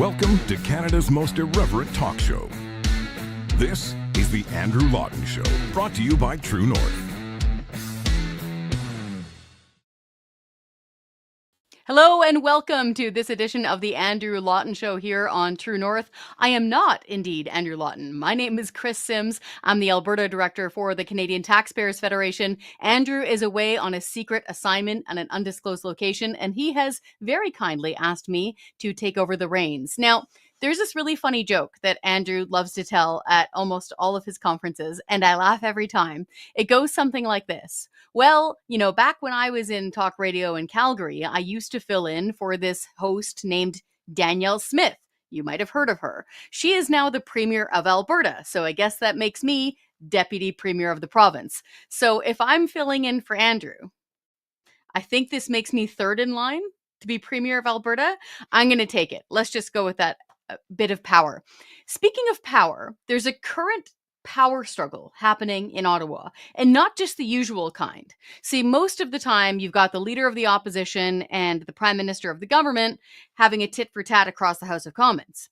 Welcome to Canada's most irreverent talk show. This is the Andrew Lawton Show, brought to you by True North. Hello and welcome to this edition of the Andrew Lawton Show here on True North. I am not indeed Andrew Lawton. My name is Kris Sims. I'm the Alberta director for the Canadian Taxpayers Federation. Andrew is away on a secret assignment at an undisclosed location, and he has very kindly asked me to take over the reins. Now, there's this really funny joke that Andrew loves to tell at almost all of his conferences, and I laugh every time. It goes something like this. Well, back when I was in talk radio in Calgary, I used to fill in for this host named Danielle Smith. You might have heard of her. She is now the Premier of Alberta, so I guess that makes me Deputy Premier of the province. So if I'm filling in for Andrew, I think this makes me third in line to be Premier of Alberta. I'm going to take it. Let's just go with that bit of power. Speaking of power, there's a current power struggle happening in Ottawa, and not just the usual kind. See, most of the time you've got the leader of the opposition and the prime minister of the government having a tit for tat across the House of Commons.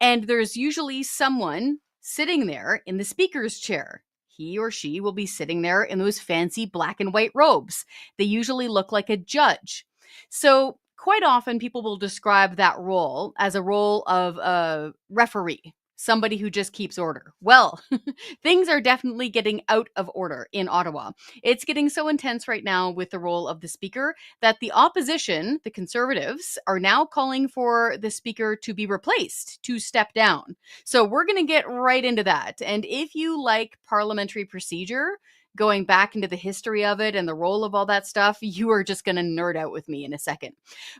And there's usually someone sitting there in the speaker's chair. He or she will be sitting there in those fancy black and white robes. They usually look like a judge. So quite often people will describe that role as a role of a referee, somebody who just keeps order. Well, things are definitely getting out of order in Ottawa. It's getting so intense right now with the role of the speaker that the opposition, the Conservatives, are now calling for the speaker to be replaced, to step down. So we're going to get right into that. And if you like parliamentary procedure, going back into the history of it and the role of all that stuff, you are just going to nerd out with me in a second.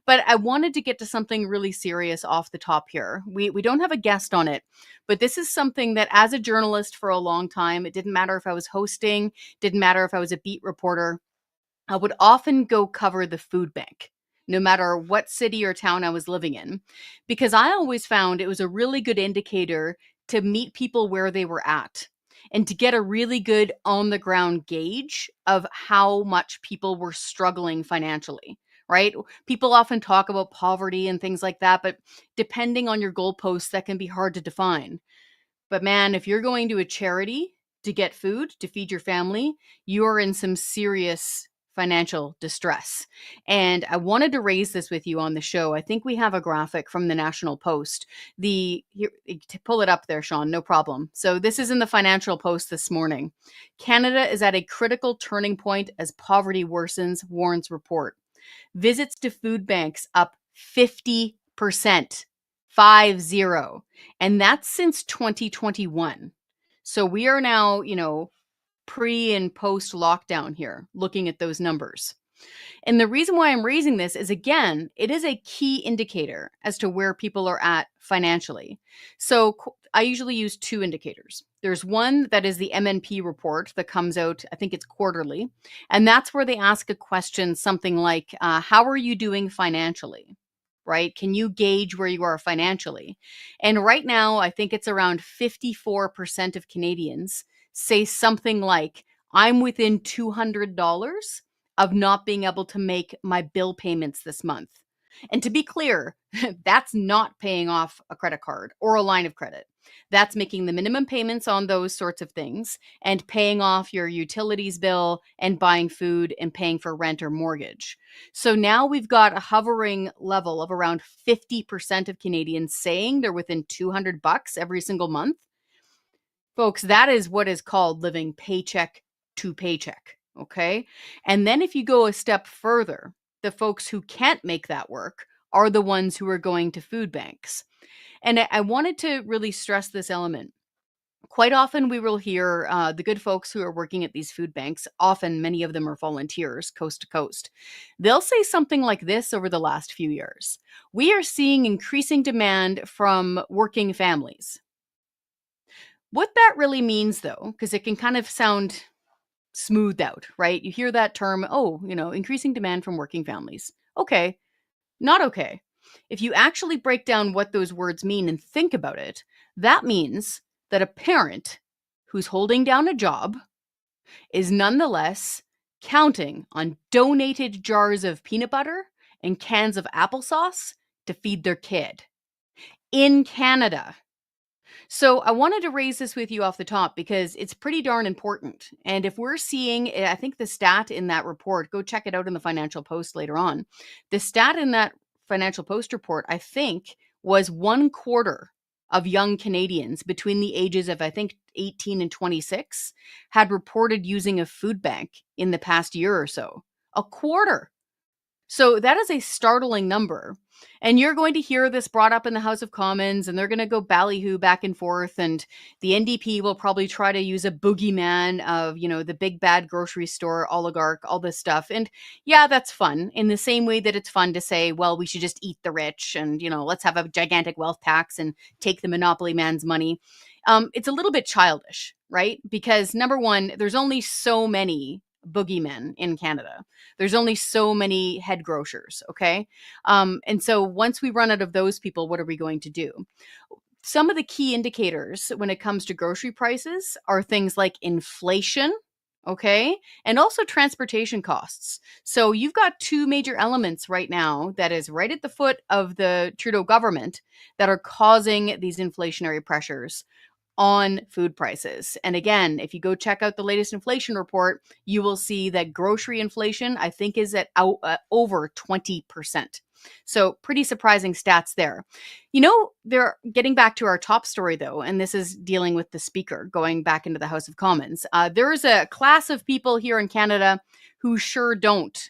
But I wanted to get to something really serious off the top here. We don't have a guest on it, but this is something that as a journalist for a long time, it didn't matter if I was hosting, didn't matter if I was a beat reporter, I would often go cover the food bank, no matter what city or town I was living in, because I always found it was a really good indicator to meet people where they were at, and to get a really good on-the-ground gauge of how much people were struggling financially, right? People often talk about poverty and things like that, but depending on your goalposts, that can be hard to define. But man, if you're going to a charity to get food, to feed your family, you are in some serious financial distress. And I wanted to raise this with you on the show. I think we have a graphic from the National Post. Here, pull it up there, Sean, no problem. So this is in the Financial Post this morning. Canada is at a critical turning point as poverty worsens, warns report. Visits to food banks up 50%, 50. And that's since 2021. So we are now, pre and post lockdown here, looking at those numbers. And the reason why I'm raising this is, again, it is a key indicator as to where people are at financially. So I usually use two indicators. There's one that is the MNP report that comes out, I think it's quarterly. And that's where they ask a question, something like, how are you doing financially? Right? Can you gauge where you are financially? And right now, I think it's around 54% of Canadians say something like, I'm within $200 of not being able to make my bill payments this month. And to be clear, that's not paying off a credit card or a line of credit. That's making the minimum payments on those sorts of things and paying off your utilities bill and buying food and paying for rent or mortgage. So now we've got a hovering level of around 50% of Canadians saying they're within $200 every single month. Folks, that is what is called living paycheck to paycheck, okay? And then if you go a step further, the folks who can't make that work are the ones who are going to food banks. And I wanted to really stress this element. Quite often we will hear the good folks who are working at these food banks, often many of them are volunteers, coast to coast. They'll say something like this over the last few years. We are seeing increasing demand from working families. What that really means, though, because it can kind of sound smoothed out, right? You hear that term, increasing demand from working families. Okay, not okay. If you actually break down what those words mean and think about it, that means that a parent who's holding down a job is nonetheless counting on donated jars of peanut butter and cans of applesauce to feed their kid. in Canada. So I wanted to raise this with you off the top because it's pretty darn important. And if we're seeing, I think the stat in that report, go check it out in the Financial Post later on. The stat in that Financial Post report, I think, was 1/4 of young Canadians between the ages of, I think, 18 and 26 had reported using a food bank in the past year or so. A quarter. So that is a startling number. And you're going to hear this brought up in the House of Commons, and they're going to go ballyhoo back and forth. And the NDP will probably try to use a boogeyman of, the big bad grocery store oligarch, all this stuff. And yeah, that's fun in the same way that it's fun to say, well, we should just eat the rich and, let's have a gigantic wealth tax and take the monopoly man's money. It's a little bit childish, right? Because number one, there's only so many boogeymen in Canada. There's only so many head grocers, okay? And so once we run out of those people, what are we going to do? Some of the key indicators when it comes to grocery prices are things like inflation, okay? And also transportation costs. So you've got two major elements right now that is right at the foot of the Trudeau government that are causing these inflationary pressures on food prices. And again, if you go check out the latest inflation report, you will see that grocery inflation, I think, is at over 20%. So pretty surprising stats there. They're getting back to our top story, though, and this is dealing with the Speaker going back into the House of Commons. There is a class of people here in Canada who sure don't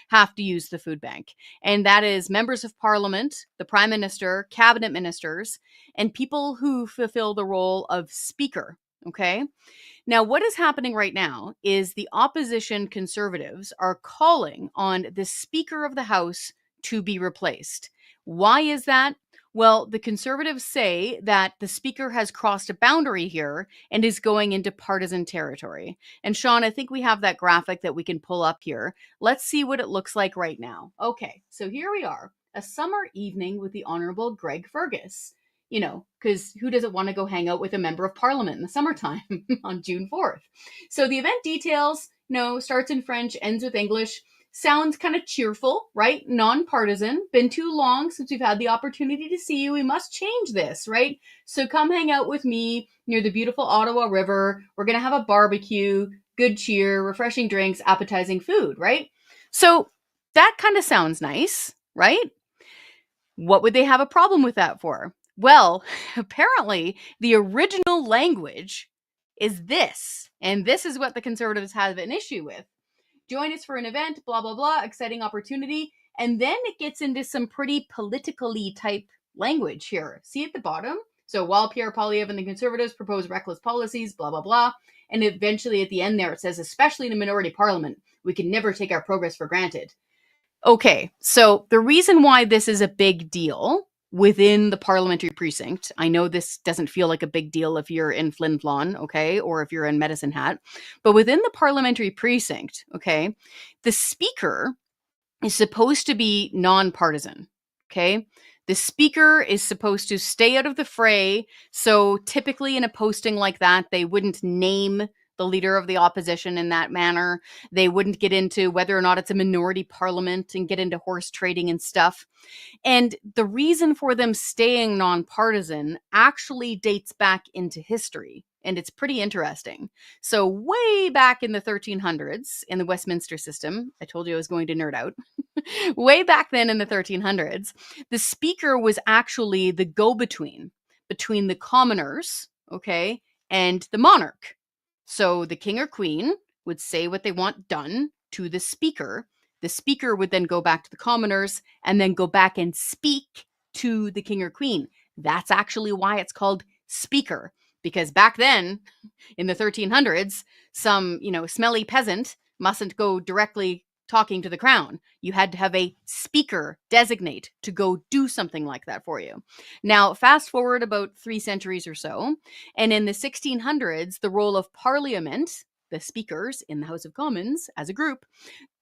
have to use the food bank. And that is members of Parliament, the Prime Minister, cabinet ministers, and people who fulfill the role of Speaker, okay? Now, what is happening right now is the opposition Conservatives are calling on the Speaker of the House to be replaced. Why is that? Well, the Conservatives say that the Speaker has crossed a boundary here and is going into partisan territory. And Sean, I think we have that graphic that we can pull up here. Let's see what it looks like right now. Okay, so here we are, a summer evening with the Honorable Greg Fergus. Because who doesn't want to go hang out with a member of Parliament in the summertime on June 4th? So the event details, starts in French, ends with English. Sounds kind of cheerful, right? Nonpartisan. Been too long since we've had the opportunity to see you. We must change this, right? So come hang out with me near the beautiful Ottawa River. We're going to have a barbecue, good cheer, refreshing drinks, appetizing food, right? So that kind of sounds nice, right? What would they have a problem with that for? Well, apparently the original language is this, and this is what the Conservatives have an issue with. Join us for an event, blah, blah, blah, exciting opportunity. And then it gets into some pretty politically type language here. See at the bottom? So while Pierre Poilievre and the Conservatives propose reckless policies, blah, blah, blah. And eventually at the end there, it says, especially in a minority parliament, we can never take our progress for granted. Okay, so the reason why this is a big deal within the parliamentary precinct, I know this doesn't feel like a big deal if you're in Flin Flon, okay, or if you're in Medicine Hat, but within the parliamentary precinct, okay, the Speaker is supposed to be nonpartisan, okay? The Speaker is supposed to stay out of the fray, so typically in a posting like that, they wouldn't name the leader of the opposition in that manner. They wouldn't get into whether or not it's a minority parliament and get into horse trading and stuff. And the reason for them staying nonpartisan actually dates back into history. And it's pretty interesting. So way back in the 1300s in the Westminster system, I told you I was going to nerd out. Way back then in the 1300s, the Speaker was actually the go-between between the commoners, okay, and the monarch. So the king or queen would say what they want done to the Speaker. The Speaker would then go back to the commoners and then go back and speak to the king or queen. That's actually why it's called Speaker, because back then in the 1300s, some, smelly peasant mustn't go directly talking to the crown. You had to have a speaker designate to go do something like that for you. Now, fast forward about 3 centuries or so, and in the 1600s, the role of Parliament, the speakers in the House of Commons as a group,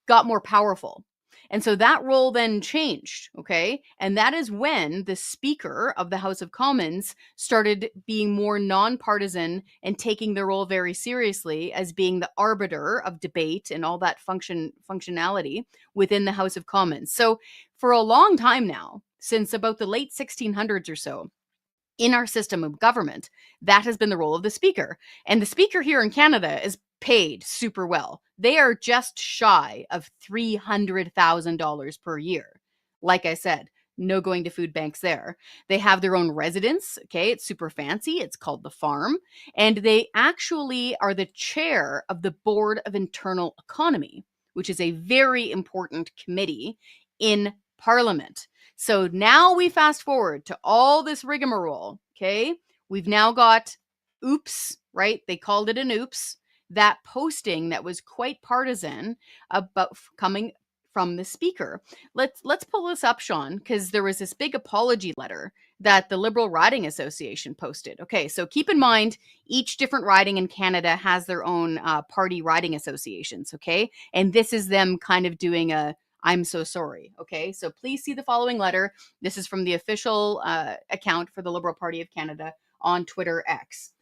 got more powerful. And so that role then changed, okay? And that is when the Speaker of the House of Commons started being more nonpartisan and taking the role very seriously as being the arbiter of debate and all that functionality within the House of Commons. So for a long time now, since about the late 1600s or so, in our system of government, that has been the role of the Speaker. And the Speaker here in Canada is paid super well. They are just shy of $300,000 per year. Like I said, no going to food banks there. They have their own residence. Okay, it's super fancy. It's called the Farm. And they actually are the chair of the Board of Internal Economy, which is a very important committee in Parliament. So now we fast forward to all this rigmarole. Okay, we've now got oops, right? They called it an oops. That posting that was quite partisan about coming from the Speaker. Let's pull this up, Sean, because there was this big apology letter that the Liberal Riding Association posted. Okay, so keep in mind, each different riding in Canada has their own party riding associations, okay? And this is them kind of doing a I'm so sorry, okay? So please see the following letter. This is from the official account for the Liberal Party of Canada on Twitter X.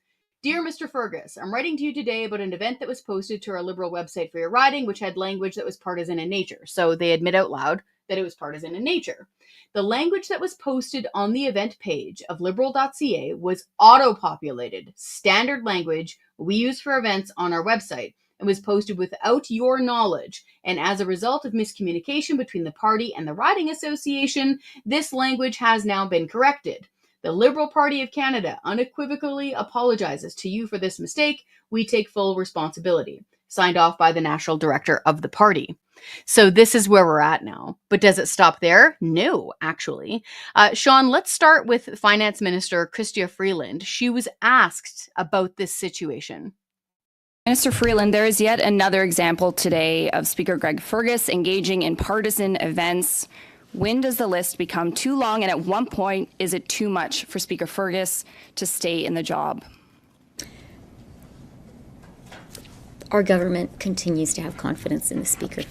Dear Mr. Fergus, I'm writing to you today about an event that was posted to our Liberal website for your riding, which had language that was partisan in nature. So they admit out loud that it was partisan in nature. The language that was posted on the event page of liberal.ca was auto-populated, standard language we use for events on our website, and was posted without your knowledge. And as a result of miscommunication between the party and the Riding Association, this language has now been corrected. The Liberal Party of Canada unequivocally apologizes to you for this mistake. We take full responsibility. Signed off by the National Director of the party. So this is where we're at now. But does it stop there? No, actually. Sean, let's start with Finance Minister Chrystia Freeland. She was asked about this situation. Minister Freeland, there is yet another example today of Speaker Greg Fergus engaging in partisan events. When does the list become too long, and at one point is it too much for Speaker Fergus to stay in the job? Our government continues to have confidence in the Speaker.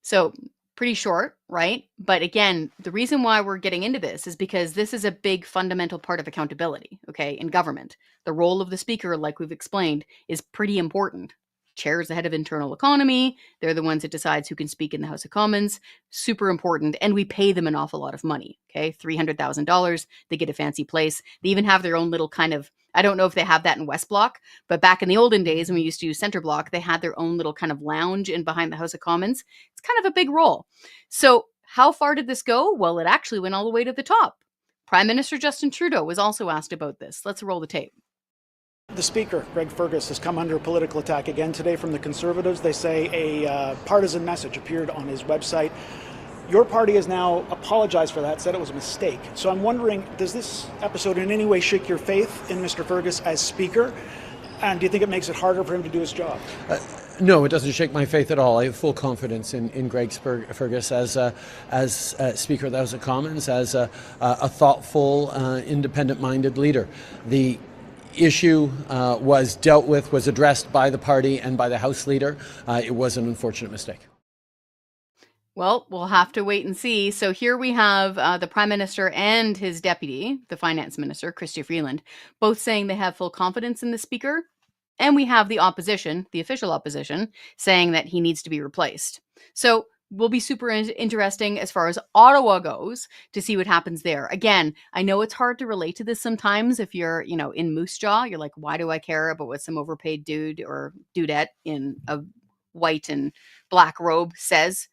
So pretty short, right? But again, the reason why we're getting into this is because this is a big fundamental part of accountability, okay, in government. The role of the Speaker, like we've explained, is pretty important. Chair is the head of internal economy. They're the ones that decides who can speak in the House of Commons. Super important. And we pay them an awful lot of money. Okay. $300,000. They get a fancy place. They even have their own little kind of, I don't know if they have that in West Block, but back in the olden days when we used to use Center Block, they had their own little kind of lounge in behind the House of Commons. It's kind of a big role. So how far did this go? Well, it actually went all the way to the top. Prime Minister Justin Trudeau was also asked about this. Let's roll the tape. The Speaker, Greg Fergus, has come under political attack again today from the Conservatives. They say a partisan message appeared on his website. Your party has now apologized for that, said it was a mistake. So I'm wondering, does this episode in any way shake your faith in Mr. Fergus as Speaker? And do you think it makes it harder for him to do his job? No, it doesn't shake my faith at all. I have full confidence in Greg Fergus as Speaker of the House of Commons, as a thoughtful, independent-minded leader. The issue was dealt with, was addressed by the party and by the House leader. It was an unfortunate mistake. Well, we'll have to wait and see. So here we have the Prime Minister and his deputy, the Finance Minister, Chrystia Freeland, both saying they have full confidence in the Speaker. And we have the opposition, the official opposition, saying that he needs to be replaced. So will be super interesting as far as Ottawa goes to see what happens there. Again, I know it's hard to relate to this sometimes if you're, in Moose Jaw. You're like, why do I care about what some overpaid dude or dudette in a white and black robe says?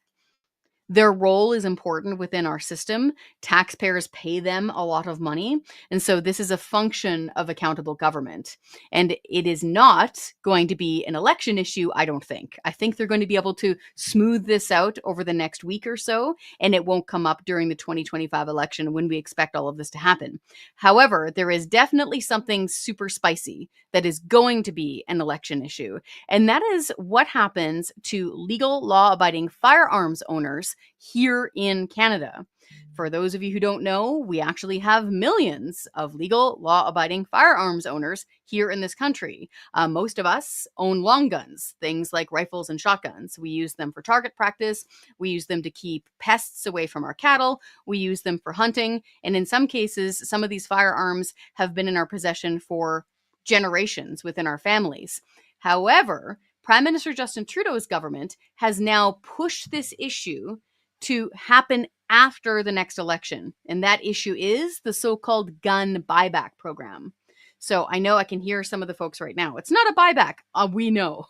Their role is important within our system. Taxpayers pay them a lot of money. And so this is a function of accountable government. And it is not going to be an election issue, I don't think. I think they're going to be able to smooth this out over the next week or so, and it won't come up during the 2025 election when we expect all of this to happen. However, there is definitely something super spicy that is going to be an election issue. And that is what happens to legal law-abiding firearms owners here in Canada. For those of you who don't know, we actually have millions of legal law-abiding firearms owners here in this country. Most of us own long guns, things like rifles and shotguns. We use them for target practice. We use them to keep pests away from our cattle. We use them for hunting. And in some cases, some of these firearms have been in our possession for generations within our families. However, Prime Minister Justin Trudeau's government has now pushed this issue to happen after the next election. And that issue is the so-called gun buyback program. So I know I can hear some of the folks right now. It's not a buyback. We know.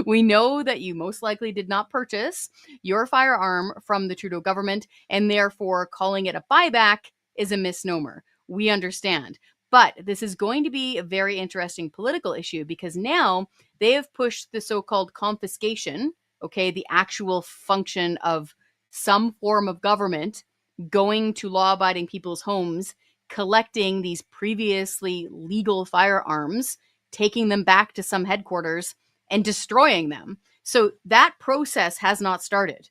We know that you most likely did not purchase your firearm from the Trudeau government, and therefore calling it a buyback is a misnomer. We understand. But this is going to be a very interesting political issue because now they have pushed the so-called confiscation, okay, the actual function of some form of government going to law-abiding people's homes, collecting these previously legal firearms, taking them back to some headquarters and destroying them. So that process has not started.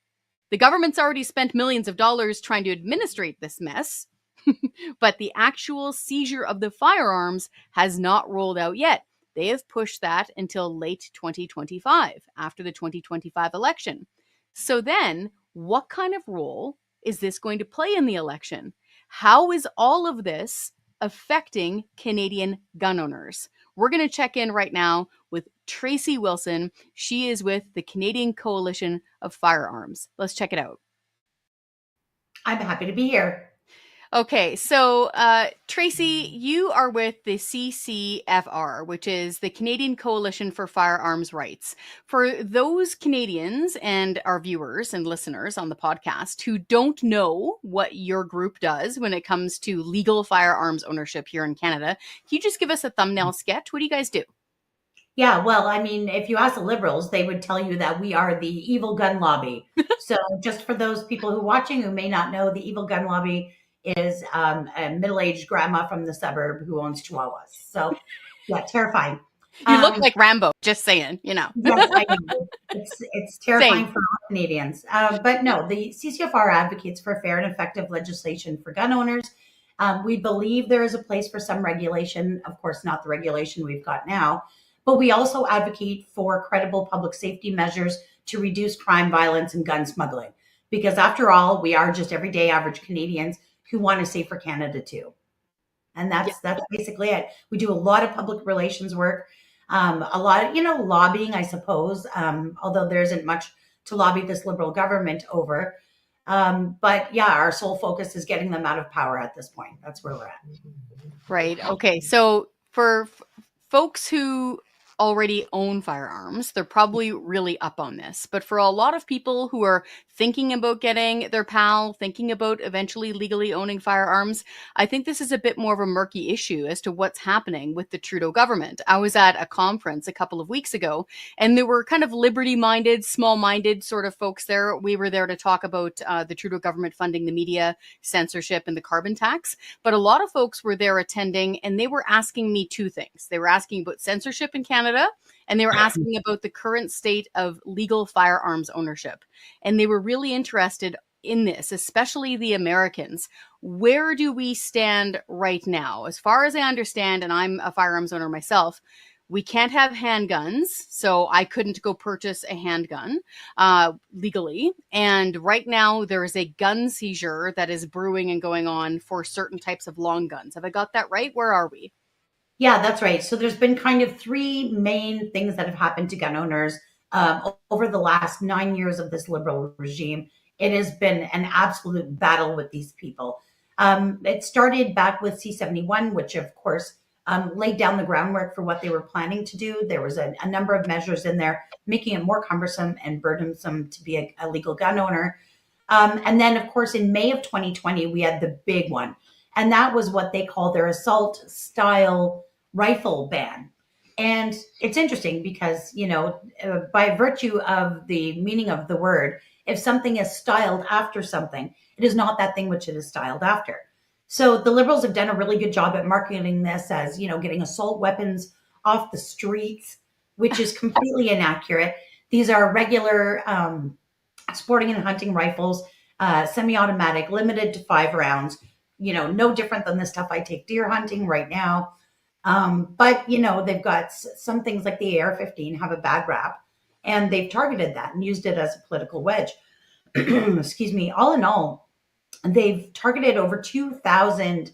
The government's already spent millions of dollars trying to administrate this mess, but the actual seizure of the firearms has not rolled out yet. They have pushed that until late 2025, after the 2025 election. So then, what kind of role is this going to play in the election? How is all of this affecting Canadian gun owners? We're going to check in right now with Tracey Wilson. She is with the Canadian Coalition of Firearms. Let's check it out. I'm happy to be here. Okay, so Tracey, you are with the CCFR, which is the Canadian Coalition for Firearms Rights. For those Canadians and our viewers and listeners on the podcast who don't know what your group does when it comes to legal firearms ownership here in Canada, can you just give us a thumbnail sketch? What do you guys do? Yeah, well, I mean, if you ask the Liberals, they would tell you that we are the evil gun lobby. So just for those people who are watching who may not know, the evil gun lobby is a middle-aged grandma from the suburb who owns chihuahuas. So, yeah, terrifying. You look like Rambo, just saying, you know. Yes, I know. It's terrifying for all Canadians. But no, the CCFR advocates for fair and effective legislation for gun owners. We believe there is a place for some regulation, of course, not the regulation we've got now, but we also advocate for credible public safety measures to reduce crime, violence, and gun smuggling. Because after all, we are just everyday average Canadians who want to safer Canada too. And that's basically it. We do a lot of public relations work, a lot of, lobbying, I suppose, although there isn't much to lobby this Liberal government over. But yeah, our sole focus is getting them out of power at this point. That's where we're at. Right. Okay. So for folks who already own firearms, they're probably really up on this. But for a lot of people who are thinking about getting their PAL, thinking about eventually legally owning firearms, I think this is a bit more of a murky issue as to what's happening with the Trudeau government. I was at a conference a couple of weeks ago, and there were kind of liberty-minded, small-minded sort of folks there. We were there to talk about the Trudeau government funding the media, censorship, and the carbon tax. But a lot of folks were there attending, and they were asking me two things. They were asking about censorship in Canada, and they were asking about the current state of legal firearms ownership. And they were really interested in this, especially the Americans. Where do we stand right now? As far as I understand, and I'm a firearms owner myself, we can't have handguns, so I couldn't go purchase a handgun legally. And right now, there is a gun seizure that is brewing and going on for certain types of long guns. Have I got that right? Where are we? Yeah, that's right. So there's been kind of three main things that have happened to gun owners over the last 9 years of this Liberal regime. It has been an absolute battle with these people. It started back with C-71, which of course laid down the groundwork for what they were planning to do. There was a number of measures in there making it more cumbersome and burdensome to be a legal gun owner. And then, of course, in May of 2020, we had the big one. And that was what they call their assault style rifle ban. And it's interesting because, by virtue of the meaning of the word, if something is styled after something, it is not that thing which it is styled after. So the Liberals have done a really good job at marketing this as, getting assault weapons off the streets, which is completely inaccurate. These are regular sporting and hunting rifles, semi-automatic, limited to 5 rounds, no different than the stuff I take deer hunting right now. But, they've got some things like the AR-15 have a bad rap, and they've targeted that and used it as a political wedge. Excuse me. All in all, they've targeted over 2,000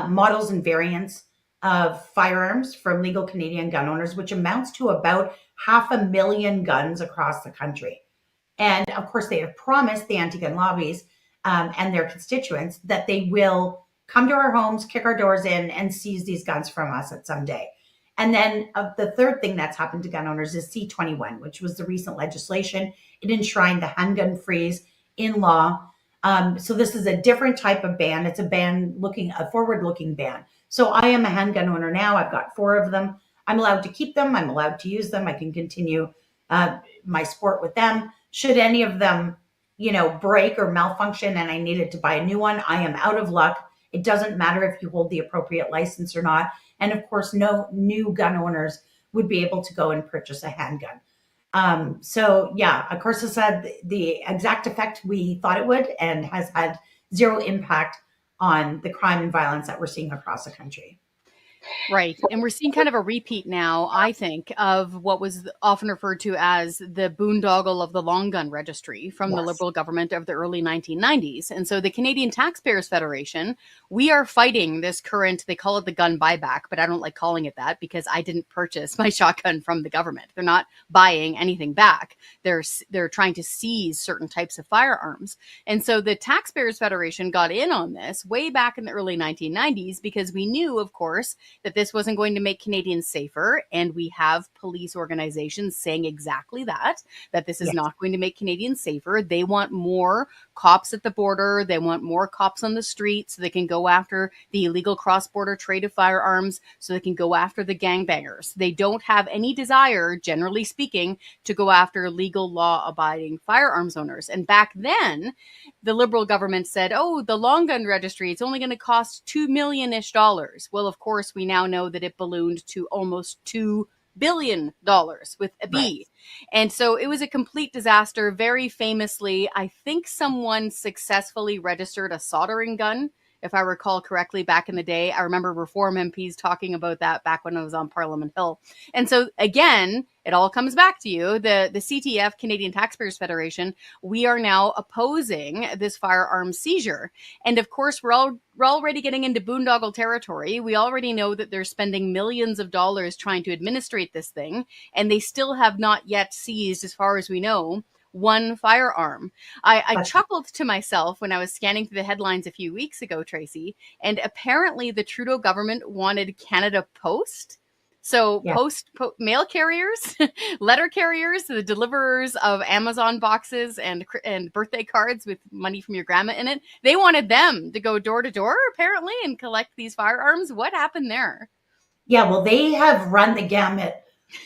models and variants of firearms from legal Canadian gun owners, which amounts to about 500,000 guns across the country. And of course, they have promised the anti-gun lobbies and their constituents that they will come to our homes, kick our doors in, and seize these guns from us at some day. And then the third thing that's happened to gun owners is C-21, which was the recent legislation. It enshrined the handgun freeze in law. So this is a different type of ban. It's a forward-looking ban. So I am a handgun owner now. I've got 4 of them. I'm allowed to keep them. I'm allowed to use them. I can continue my sport with them. Should any of them, break or malfunction and I needed to buy a new one, I am out of luck. It doesn't matter if you hold the appropriate license or not. And of course, no new gun owners would be able to go and purchase a handgun. So yeah, of course, it's had the exact effect we thought it would and has had zero impact on the crime and violence that we're seeing across the country. Right. And we're seeing kind of a repeat now, I think, of what was often referred to as the boondoggle of the long gun registry from the Liberal government of the early 1990s. And so the Canadian Taxpayers Federation, we are fighting this current, they call it the gun buyback, but I don't like calling it that because I didn't purchase my shotgun from the government. They're not buying anything back. They're trying to seize certain types of firearms. And so the Taxpayers Federation got in on this way back in the early 1990s because we knew, of course, that this wasn't going to make Canadians safer. And we have police organizations saying exactly that this is not going to make Canadians safer. They want more cops at the border. They want more cops on the street so they can go after the illegal cross-border trade of firearms, so they can go after the gangbangers. They don't have any desire, generally speaking, to go after legal law-abiding firearms owners. And back then, the Liberal government said, oh, the long gun registry, it's only going to cost $2 million-ish. Well, of course, we now know that it ballooned to almost $2 billion with a B. Right. And so it was a complete disaster. Very famously, I think someone successfully registered a soldering gun, if I recall correctly, back in the day. I remember Reform MPs talking about that back when I was on Parliament Hill. And so again, it all comes back to you. The CTF, Canadian Taxpayers Federation, we are now opposing this firearm seizure. And of course, we're already getting into boondoggle territory. We already know that they're spending millions of dollars trying to administrate this thing, and they still have not yet seized, as far as we know, one firearm. I chuckled to myself when I was scanning through the headlines a few weeks ago, Tracey, and apparently the Trudeau government wanted Canada Post. So mail carriers, letter carriers, the deliverers of Amazon boxes and birthday cards with money from your grandma in it, they wanted them to go door to door, apparently, and collect these firearms. What happened there? Yeah, well, they have run the gamut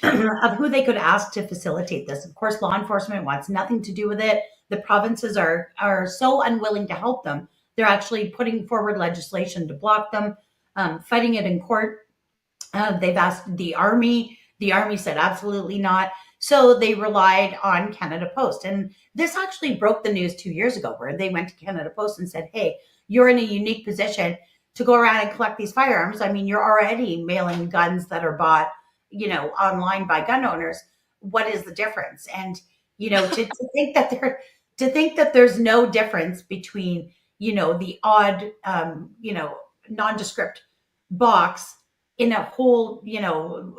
of who they could ask to facilitate this. Of course, law enforcement wants nothing to do with it. The provinces are so unwilling to help them. They're actually putting forward legislation to block them, fighting it in court. They've asked the Army. The Army said absolutely not. So they relied on Canada Post. And this actually broke the news 2 years ago, where they went to Canada Post and said, hey, you're in a unique position to go around and collect these firearms. I mean, you're already mailing guns that are bought, online by gun owners. What is the difference? And, to think that there's no difference between, the odd, nondescript box in a whole,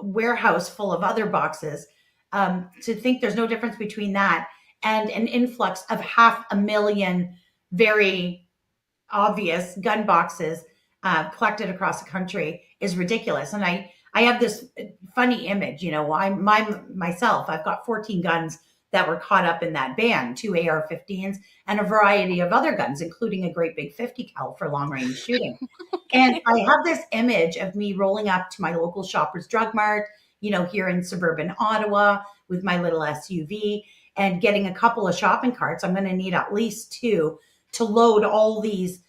warehouse full of other boxes, to think there's no difference between that and an influx of 500,000 very obvious gun boxes collected across the country is ridiculous. And I have this funny image, I've got 14 guns that were caught up in that ban, 2 AR-15s and a variety of other guns, including a great big 50 cal for long range shooting. Okay. And I have this image of me rolling up to my local Shoppers Drug Mart, here in suburban Ottawa with my little SUV and getting a couple of shopping carts. I'm going to need at least 2 to load all these,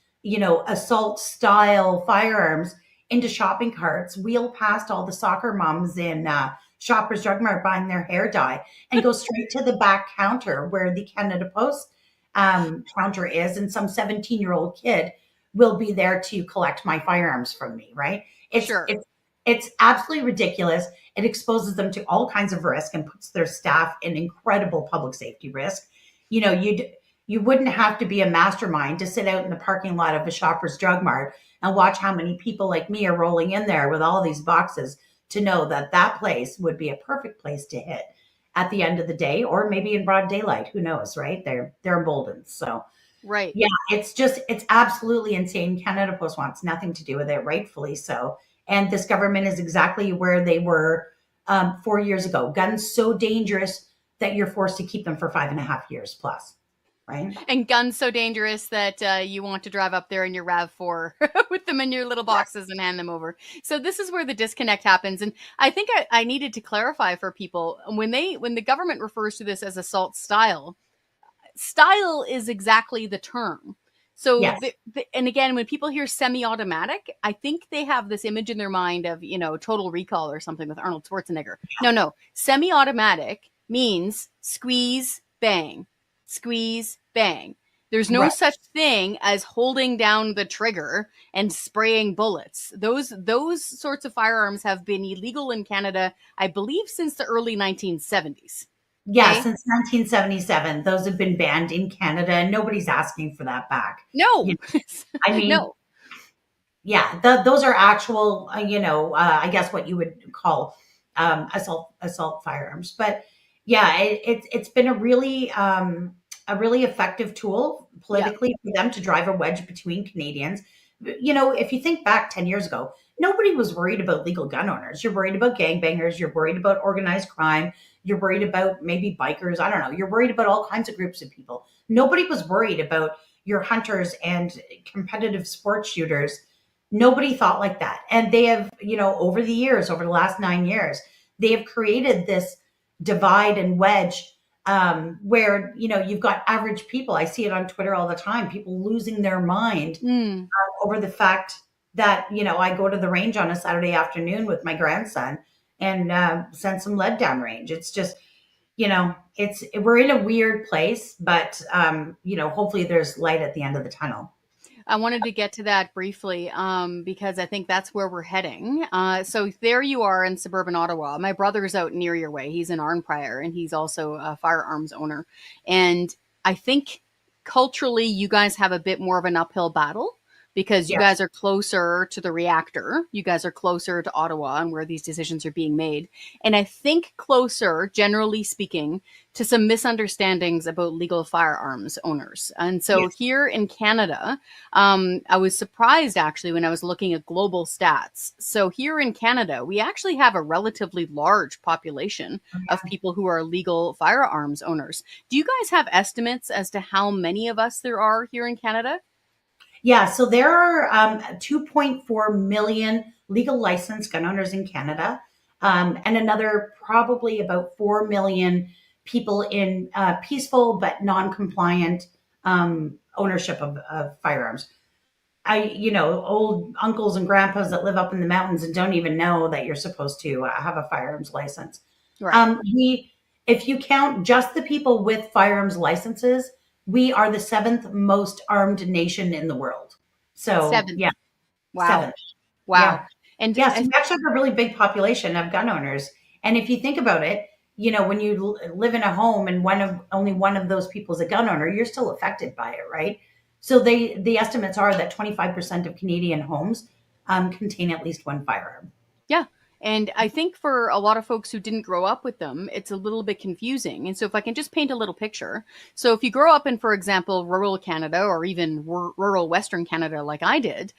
assault style firearms into shopping carts, wheel past all the soccer moms in Shoppers Drug Mart buying their hair dye, and go straight to the back counter where the Canada Post counter is, and some 17-year-old kid will be there to collect my firearms from me, right? It's absolutely ridiculous. It exposes them to all kinds of risk and puts their staff in incredible public safety risk. You wouldn't have to be a mastermind to sit out in the parking lot of a Shoppers Drug Mart and watch how many people like me are rolling in there with all these boxes to know that place would be a perfect place to hit. at the end of the day, or maybe in broad daylight. Who knows, right? They're emboldened. So Right. yeah, it's absolutely insane. Canada Post wants nothing to do with it, rightfully so. And this government is exactly where they were 4 years ago. Guns so dangerous that you're forced to keep them for 5.5 years plus, right? And guns so dangerous that you want to drive up there in your RAV4 with them in your little boxes and hand them over. So this is where the disconnect happens. And I think I needed to clarify for people when the government refers to this as assault style is exactly the term. So, Yes. And again, when people hear semi-automatic, I think they have this image in their mind of, Total Recall or something with Arnold Schwarzenegger. No. Semi-automatic means squeeze, bang, squeeze, bang. There's no Right. such thing as holding down the trigger and spraying bullets. Those sorts of firearms have been illegal in Canada, I believe, since the early 1970s. Yeah, Okay. since 1977, those have been banned in Canada, and nobody's asking for that back. No, I mean, no. yeah, those are actual, I guess what you would call assault firearms. But yeah, it's been a really effective tool politically for them to drive a wedge between Canadians. If you think back 10 years ago, nobody was worried about legal gun owners. You're worried about gangbangers. You're worried about organized crime. You're worried about maybe bikers. I don't know. You're worried about all kinds of groups of people. Nobody was worried about your hunters and competitive sports shooters. Nobody thought like that. And they have, over the last 9 years, they have created this divide and wedge where, you've got average people. I see it on Twitter all the time, people losing their mind over the fact that, I go to the range on a Saturday afternoon with my grandson and send some lead down range. It's just, we're in a weird place, but, hopefully there's light at the end of the tunnel. I wanted to get to that briefly because I think that's where we're heading. So there you are in suburban Ottawa. My brother's out near your way. He's in Arnprior, and he's also a firearms owner. And I think culturally, you guys have a bit more of an uphill battle because you guys are closer to the reactor. You guys are closer to Ottawa and where these decisions are being made. And I think closer, generally speaking, to some misunderstandings about legal firearms owners. And so here in Canada, I was surprised actually when I was looking at global stats. So here in Canada, we actually have a relatively large population of people who are legal firearms owners. Do you guys have estimates as to how many of us there are here in Canada? Yeah, so there are 2.4 million legal licensed gun owners in Canada, and another probably about 4 million people in peaceful but non-compliant ownership of firearms. Old uncles and grandpas that live up in the mountains and don't even know that you're supposed to have a firearms license. Right. If you count just the people with firearms licenses, we are the 7th most armed nation in the world. So, 7th. yeah. Wow. 7th. Wow. Yeah. And yes, we actually have a really big population of gun owners. And if you think about it, when you live in a home and only one of those people is a gun owner, you're still affected by it, right? So the estimates are that 25% of Canadian homes contain at least one firearm. Yeah. And I think for a lot of folks who didn't grow up with them, it's a little bit confusing. And so if I can just paint a little picture. So if you grow up in, for example, rural Canada or even rural Western Canada like I did,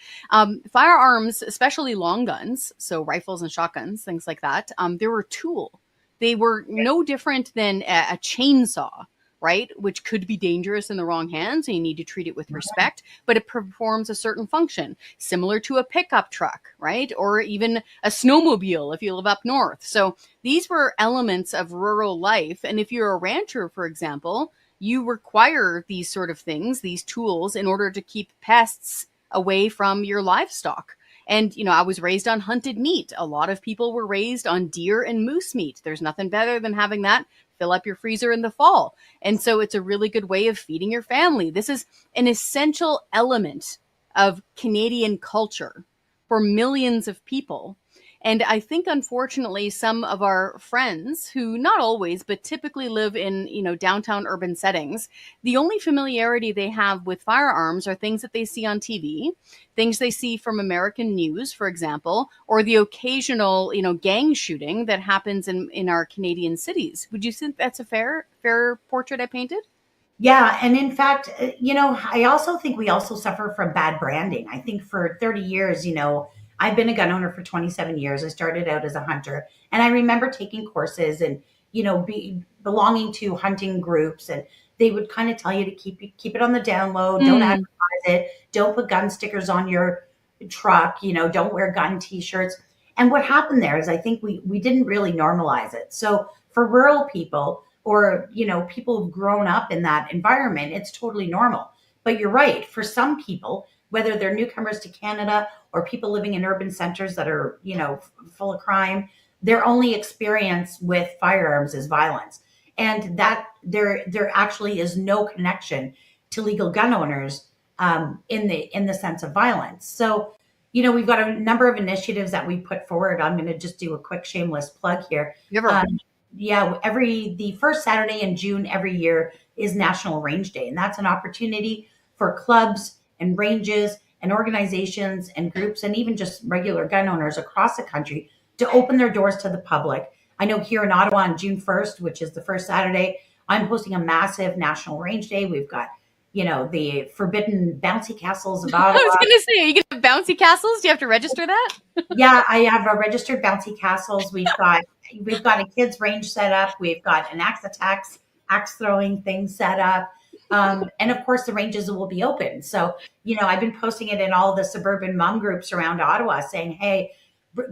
firearms, especially long guns, so rifles and shotguns, things like that, they were a tool. They were no different than a chainsaw, right? Which could be dangerous in the wrong hands, and you need to treat it with respect, but it performs a certain function, similar to a pickup truck, right? Or even a snowmobile if you live up north. So these were elements of rural life. And if you're a rancher, for example, you require these sort of things, these tools, in order to keep pests away from your livestock. And, I was raised on hunted meat. A lot of people were raised on deer and moose meat. There's nothing better than having that fill up your freezer in the fall. And so it's a really good way of feeding your family. This is an essential element of Canadian culture for millions of people. And I think, unfortunately, some of our friends who not always, but typically live in, downtown urban settings, the only familiarity they have with firearms are things that they see on TV, things they see from American news, for example, or the occasional, gang shooting that happens in our Canadian cities. Would you think that's a fair portrait I painted? Yeah. And in fact, I also think we also suffer from bad branding. I think for 30 years, I've been a gun owner for 27 years. I started out as a hunter, and I remember taking courses and, belonging to hunting groups, and they would kind of tell you to keep it on the down low. Don't advertise it. Don't put gun stickers on your truck. Don't wear gun t-shirts. And what happened there is I think we didn't really normalize it. So for rural people, or people who've grown up in that environment, it's totally normal. But you're right, for some people, whether they're newcomers to Canada or people living in urban centers that are full of crime, their only experience with firearms is violence, and that there actually is no connection to legal gun owners in the sense of violence. So we've got a number of initiatives that we put forward. I'm going to just do a quick shameless plug here. Yeah, the first Saturday in June every year is National Range Day. And that's an opportunity for clubs and ranges and organizations and groups and even just regular gun owners across the country to open their doors to the public. I know here in Ottawa on June 1st, which is the first Saturday, I'm hosting a massive National Range Day. We've got, the forbidden bouncy castles of Ottawa. I was going to say, you get bouncy castles? Do you have to register that? Yeah, I have a registered bouncy castles. We've got a kids range set up. We've got an axe throwing thing set up. And of course the ranges will be open. So, I've been posting it in all the suburban mom groups around Ottawa saying, hey,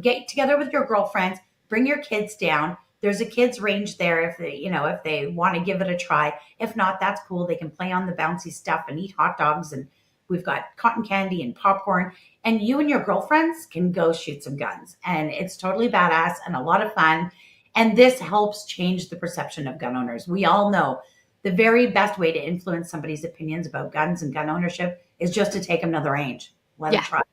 get together with your girlfriends, bring your kids down. There's a kids range there if they want to give it a try. If not, that's cool. They can play on the bouncy stuff and eat hot dogs, and we've got cotton candy and popcorn, and you and your girlfriends can go shoot some guns. And it's totally badass and a lot of fun. And this helps change the perception of gun owners. We all know the very best way to influence somebody's opinions about guns and gun ownership is just to take them to the range. Let them try it.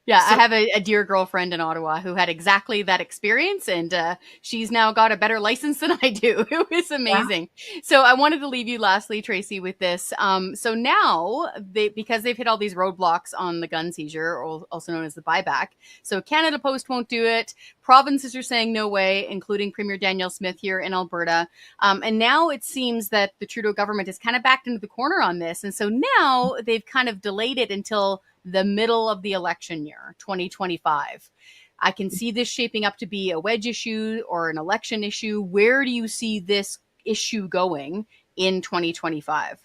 Yeah, I have a dear girlfriend in Ottawa who had exactly that experience, and she's now got a better license than I do. It was amazing. Yeah. So I wanted to leave you lastly, Tracey, with this. So now, because they've hit all these roadblocks on the gun seizure, also known as the buyback, so Canada Post won't do it. Provinces are saying no way, including Premier Danielle Smith here in Alberta. And now it seems that the Trudeau government has kind of backed into the corner on this. And so now they've kind of delayed it until the middle of the election year, 2025. I can see this shaping up to be a wedge issue or an election issue. Where do you see this issue going in 2025?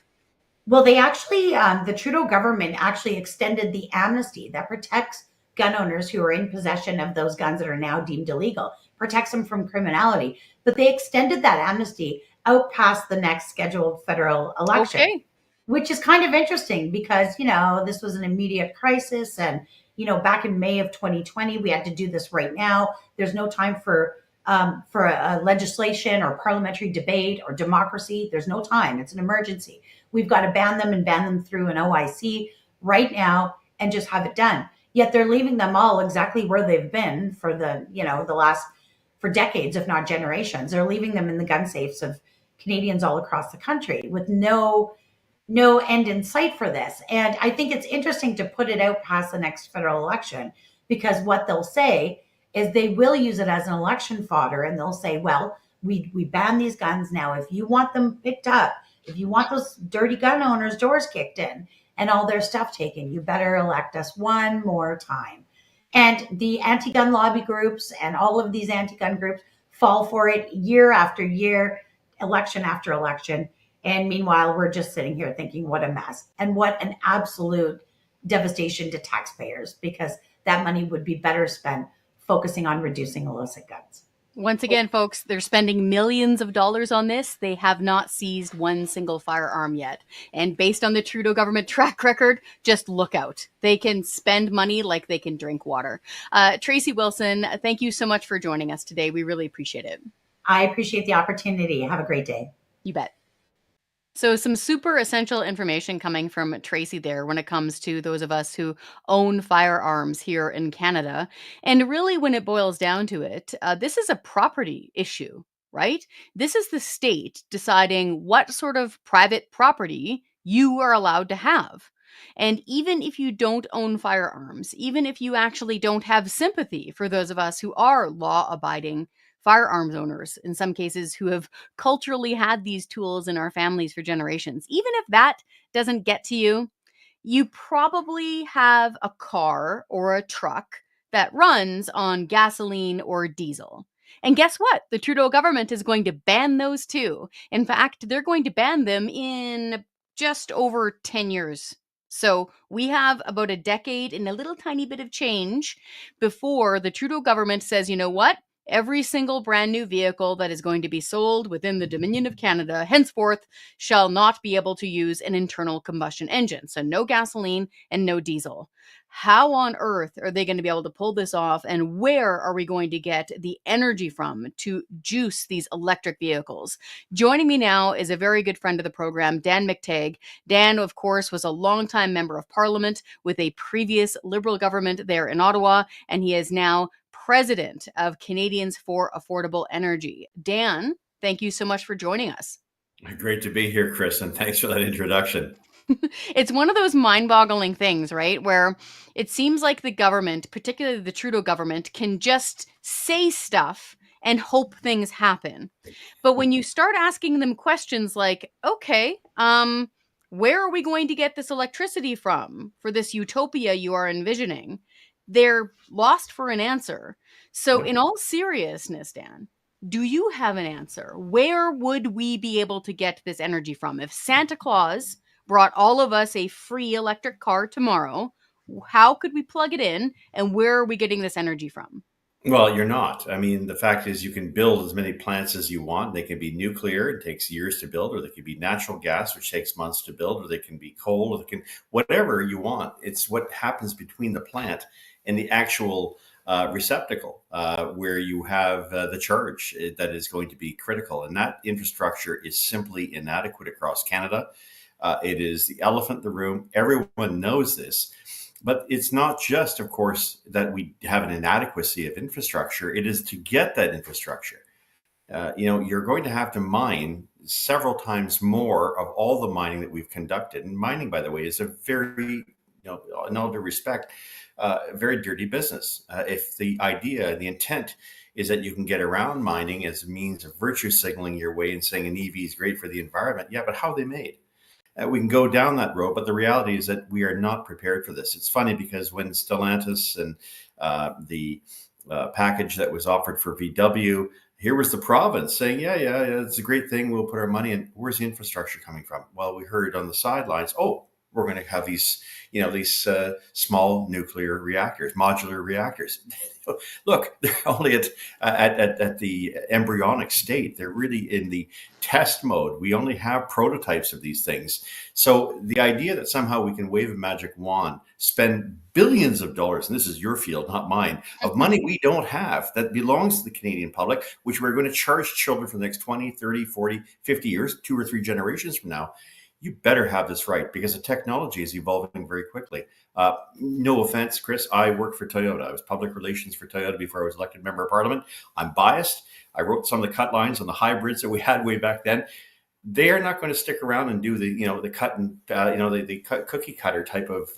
Well, they actually, the Trudeau government actually extended the amnesty that protects gun owners who are in possession of those guns that are now deemed illegal, protects them from criminality. But they extended that amnesty out past the next scheduled federal election. Okay. Which is kind of interesting because, this was an immediate crisis. And, back in May of 2020, we had to do this right now. There's no time for a legislation or parliamentary debate or democracy. There's no time. It's an emergency. We've got to ban them through an OIC right now and just have it done. Yet they're leaving them all exactly where they've been for for decades, if not generations. They're leaving them in the gun safes of Canadians all across the country with no end in sight for this. And I think it's interesting to put it out past the next federal election, because what they'll say is they will use it as an election fodder, and they'll say, well, we ban these guns now. If you want them picked up, if you want those dirty gun owners' doors kicked in and all their stuff taken, you better elect us one more time. And the anti-gun lobby groups and all of these anti-gun groups fall for it year after year, election after election. And meanwhile, we're just sitting here thinking, what a mess and what an absolute devastation to taxpayers, because that money would be better spent focusing on reducing illicit guns. Once again, folks, they're spending millions of dollars on this. They have not seized one single firearm yet. And based on the Trudeau government track record, just look out. They can spend money like they can drink water. Tracey Wilson, thank you so much for joining us today. We really appreciate it. I appreciate the opportunity. Have a great day. You bet. So, some super essential information coming from Tracey there when it comes to those of us who own firearms here in Canada. And really, when it boils down to it, this is a property issue, right? This is the state deciding what sort of private property you are allowed to have. And even if you don't own firearms, even if you actually don't have sympathy for those of us who are law abiding firearms owners, in some cases, who have culturally had these tools in our families for generations. Even if that doesn't get to you, you probably have a car or a truck that runs on gasoline or diesel. And guess what? The Trudeau government is going to ban those too. In fact, they're going to ban them in just over 10 years. So we have about a decade and a little tiny bit of change before the Trudeau government says, you know what? Every single brand new vehicle that is going to be sold within the Dominion of Canada henceforth shall not be able to use an internal combustion engine. So no gasoline and no diesel. How on earth are they going to be able to pull this off? And where are we going to get the energy from to juice these electric vehicles? Joining me now is a very good friend of the program, Dan McTeague. Dan, of course, was a longtime member of Parliament with a previous Liberal government there in Ottawa, and he is now president of Canadians for Affordable Energy. Dan, thank you so much for joining us. Great to be here, Kris, and thanks for that introduction. It's one of those mind-boggling things, right? Where it seems like the government, particularly the Trudeau government, can just say stuff and hope things happen. But when you start asking them questions like, okay, where are we going to get this electricity from for this utopia you are envisioning? They're lost for an answer. So in all seriousness, Dan, do you have an answer? Where would we be able to get this energy from? If Santa Claus brought all of us a free electric car tomorrow, how could we plug it in, and where are we getting this energy from? Well, you're not. I mean, the fact is you can build as many plants as you want. They can be nuclear, it takes years to build, or they can be natural gas, which takes months to build, or they can be coal, or they can, whatever you want. It's what happens between the plant and the actual receptacle where you have the charge that is going to be critical. And that infrastructure is simply inadequate across Canada. It is the elephant in the room. Everyone knows this. But it's not just, of course, that we have an inadequacy of infrastructure. It is to get that infrastructure. You're going to have to mine several times more of all the mining that we've conducted. And mining, by the way, is a very, in all due respect, very dirty business. If the idea, the intent is that you can get around mining as a means of virtue signaling your way and saying an EV is great for the environment, yeah, but how are they made? We can go down that road, but the reality is that we are not prepared for this. It's funny because when Stellantis and the package that was offered for VW, here was the province saying, yeah, it's a great thing. We'll put our money in. Where's the infrastructure coming from? Well, we heard on the sidelines, we're going to have these small nuclear reactors, modular reactors. Look, they're only at the embryonic state. They're really in the test mode. We only have prototypes of these things. So the idea that somehow we can wave a magic wand, spend billions of dollars, and this is your field, not mine, of money we don't have that belongs to the Canadian public, which we're going to charge children for the next 20, 30, 40, 50 years, 2 or 3 generations from now. You better have this right because the technology is evolving very quickly. No offense, Kris, I worked for Toyota. I was public relations for Toyota before I was elected member of parliament. I'm biased. I wrote some of the cut lines on the hybrids that we had way back then. They are not going to stick around and do the cut and the cookie cutter type of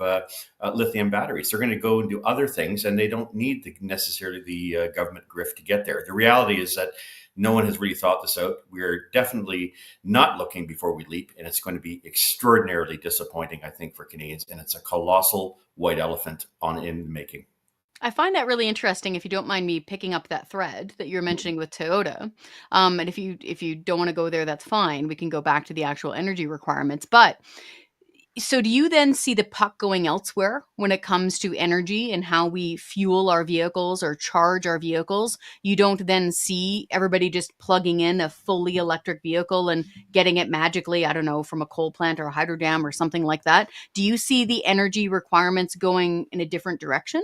lithium batteries. They're going to go and do other things, and they don't need necessarily the government grift to get there. The reality is that no one has really thought this out. We're definitely not looking before we leap, and it's going to be extraordinarily disappointing, I think, for Canadians. And it's a colossal white elephant in the making. I find that really interesting, if you don't mind me picking up that thread that you're mentioning with Toyota. And if you don't want to go there, that's fine. We can go back to the actual energy requirements. But so do you then see the puck going elsewhere when it comes to energy and how we fuel our vehicles or charge our vehicles? You don't then see everybody just plugging in a fully electric vehicle and getting it magically, I don't know, from a coal plant or a hydro dam or something like that. Do you see the energy requirements going in a different direction?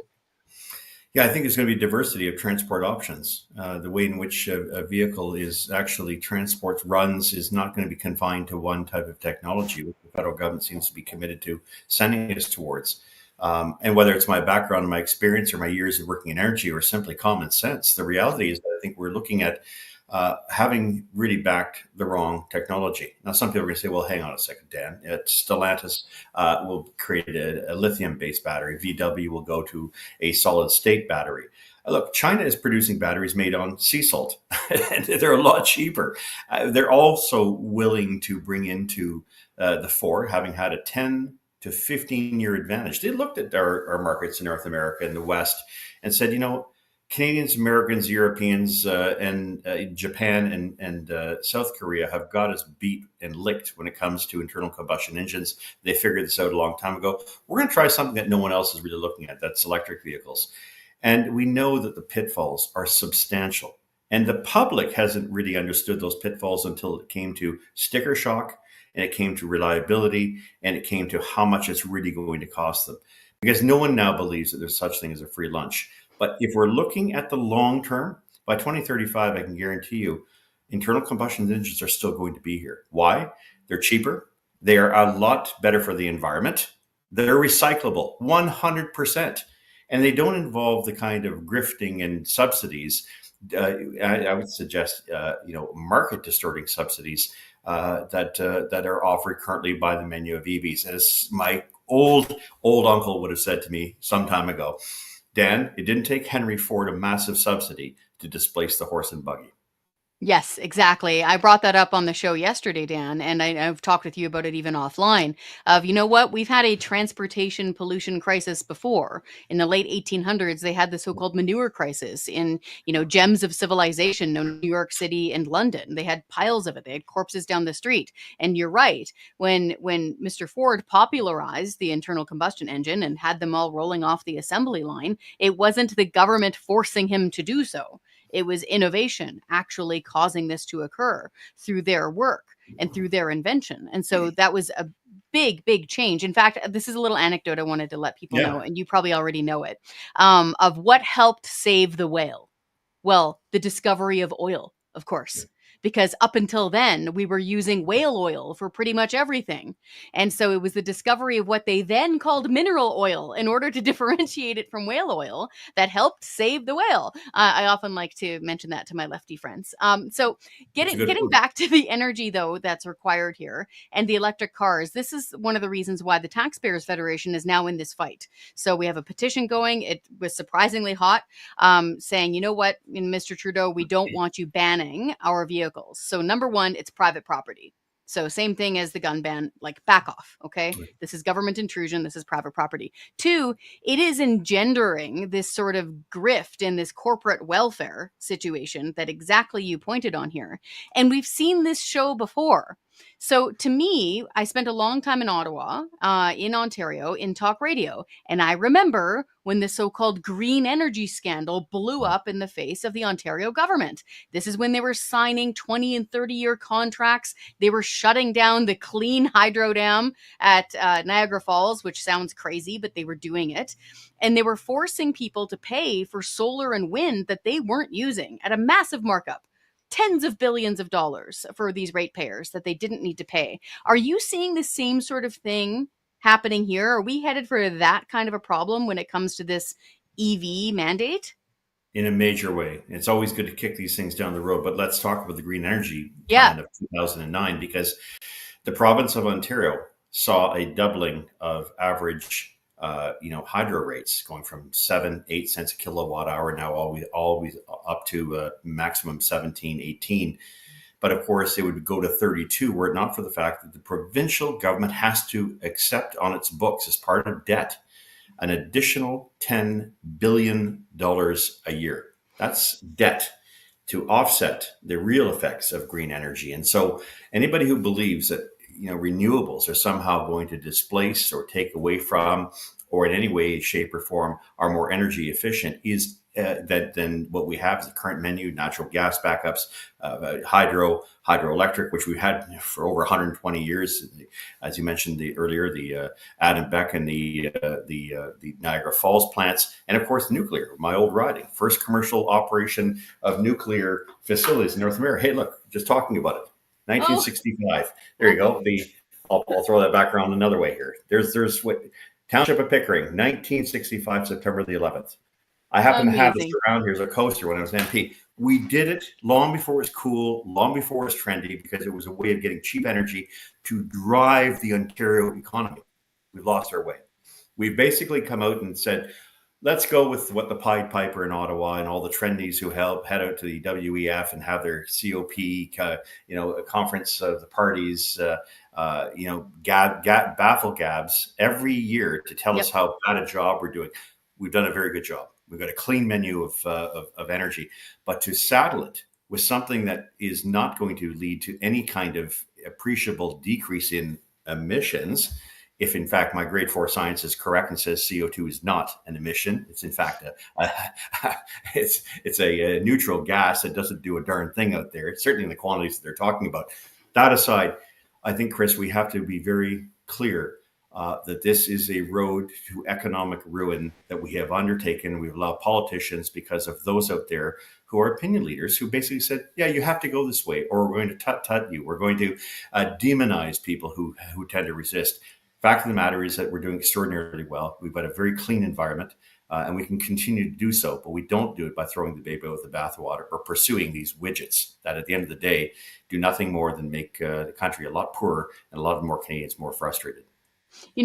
Yeah, I think there's going to be diversity of transport options. The way in which a vehicle is actually transports runs is not going to be confined to one type of technology, which the federal government seems to be committed to sending us towards. And whether it's my background, my experience, or my years of working in energy, or simply common sense, the reality is that I think we're looking at having really backed the wrong technology. Now, some people are going to say, well, hang on a second, Dan. Stellantis will create a lithium-based battery. VW will go to a solid-state battery. Look, China is producing batteries made on sea salt, and they're a lot cheaper. They're also willing to bring into the fore, having had a 10 to 15-year advantage. They looked at our markets in North America and the West and said, Canadians, Americans, Europeans, and Japan and South Korea have got us beat and licked when it comes to internal combustion engines. They figured this out a long time ago. We're going to try something that no one else is really looking at. That's electric vehicles. And we know that the pitfalls are substantial. And the public hasn't really understood those pitfalls until it came to sticker shock, and it came to reliability, and it came to how much it's really going to cost them. Because no one now believes that there's such thing as a free lunch. But if we're looking at the long term, by 2035, I can guarantee you, internal combustion engines are still going to be here. Why? They're cheaper. They are a lot better for the environment. They're recyclable, 100%. And they don't involve the kind of grifting and subsidies. I would suggest, market distorting subsidies that are offered currently by the menu of EVs. As my old uncle would have said to me some time ago, Dan, it didn't take Henry Ford a massive subsidy to displace the horse and buggy. Yes, exactly. I brought that up on the show yesterday, Dan, and I've talked with you about it even offline. Of, we've had a transportation pollution crisis before. In the late 1800s, they had the so-called manure crisis in, gems of civilization, New York City and London. They had piles of it. They had corpses down the street. And you're right. When Mr. Ford popularized the internal combustion engine and had them all rolling off the assembly line, it wasn't the government forcing him to do so. It was innovation actually causing this to occur through their work and through their invention. And so that was a big, big change. In fact, this is a little anecdote I wanted to let people know, and you probably already know it, of what helped save the whale. Well, the discovery of oil, of course. Because up until then, we were using whale oil for pretty much everything. And so it was the discovery of what they then called mineral oil in order to differentiate it from whale oil that helped save the whale. I often like to mention that to my lefty friends. So getting back to the energy, though, that's required here and the electric cars, this is one of the reasons why the Taxpayers Federation is now in this fight. So we have a petition going. It was surprisingly hot, saying, you know what, Mr. Trudeau, we don't want you banning our vehicles. So number one, it's private property. So same thing as the gun ban, like back off. Okay. This is government intrusion. This is private property. Two, it is engendering this sort of grift in this corporate welfare situation that exactly you pointed on here. And we've seen this show before. So to me, I spent a long time in Ottawa, in Ontario, in talk radio. And I remember when the so-called green energy scandal blew up in the face of the Ontario government. This is when they were signing 20 and 30-year contracts. They were shutting down the clean hydro dam at Niagara Falls, which sounds crazy, but they were doing it. And they were forcing people to pay for solar and wind that they weren't using at a massive markup. Tens of billions of dollars for these ratepayers that they didn't need to pay. Are you seeing the same sort of thing happening here? Are we headed for that kind of a problem when it comes to this EV mandate? In a major way. It's always good to kick these things down the road, but let's talk about the green energy plan of 2009, because the province of Ontario saw a doubling of average hydro rates, going from 7-8 cents a kilowatt hour, now always up to maximum 17-18. But of course, it would go to 32 were it not for the fact that the provincial government has to accept on its books as part of debt an additional $10 billion a year. That's debt to offset the real effects of green energy. And so anybody who believes that renewables are somehow going to displace or take away from, or in any way, shape, or form are more energy efficient is than what we have is the current menu: natural gas backups, hydroelectric, which we've had for over 120 years. As you mentioned earlier, the Adam Beck and the Niagara Falls plants, and of course nuclear. My old riding, first commercial operation of nuclear facilities in North America. Hey, look, just talking about it, 1965. There you go. I'll throw that back around another way here. There's what Township of Pickering, 1965, September the 11th. I happen to have this around here as a coaster when I was an MP. We did it long before it was cool, long before it was trendy, because it was a way of getting cheap energy to drive the Ontario economy. We've lost our way. We've basically come out and said, let's go with what the Pied Piper in Ottawa and all the trendies who head out to the WEF and have their COP, a conference of the parties, baffle gabs every year to tell us how bad a job we're doing. We've done a very good job. We've got a clean menu of energy, but to saddle it with something that is not going to lead to any kind of appreciable decrease in emissions, if in fact my grade 4 science is correct and says CO2 is not an emission, it's in fact it's a neutral gas that doesn't do a darn thing out there. It's certainly in the quantities that they're talking about. That aside, I think, Kris, we have to be very clear that this is a road to economic ruin that we have undertaken. We've allowed politicians, because of those out there who are opinion leaders, who basically said, yeah, you have to go this way, or we're going to tut you. We're going to demonize people who tend to resist. Fact of the matter is that we're doing extraordinarily well. We've got a very clean environment, and we can continue to do so, but we don't do it by throwing the baby out with the bathwater or pursuing these widgets that at the end of the day do nothing more than make the country a lot poorer and a lot more Canadians more frustrated.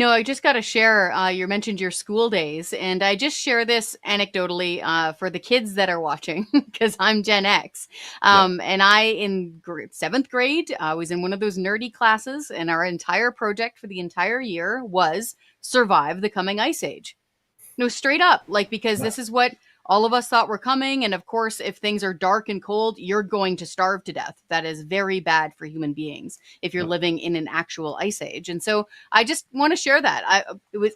I just got to share, you mentioned your school days, and I just share this anecdotally for the kids that are watching, because I'm Gen X. And I, in 7th grade, I was in one of those nerdy classes, and our entire project for the entire year was survive the coming ice age. No, straight up, because this is what all of us thought were coming. And of course, if things are dark and cold, you're going to starve to death. That is very bad for human beings if you're living in an actual ice age. And so I just want to share that.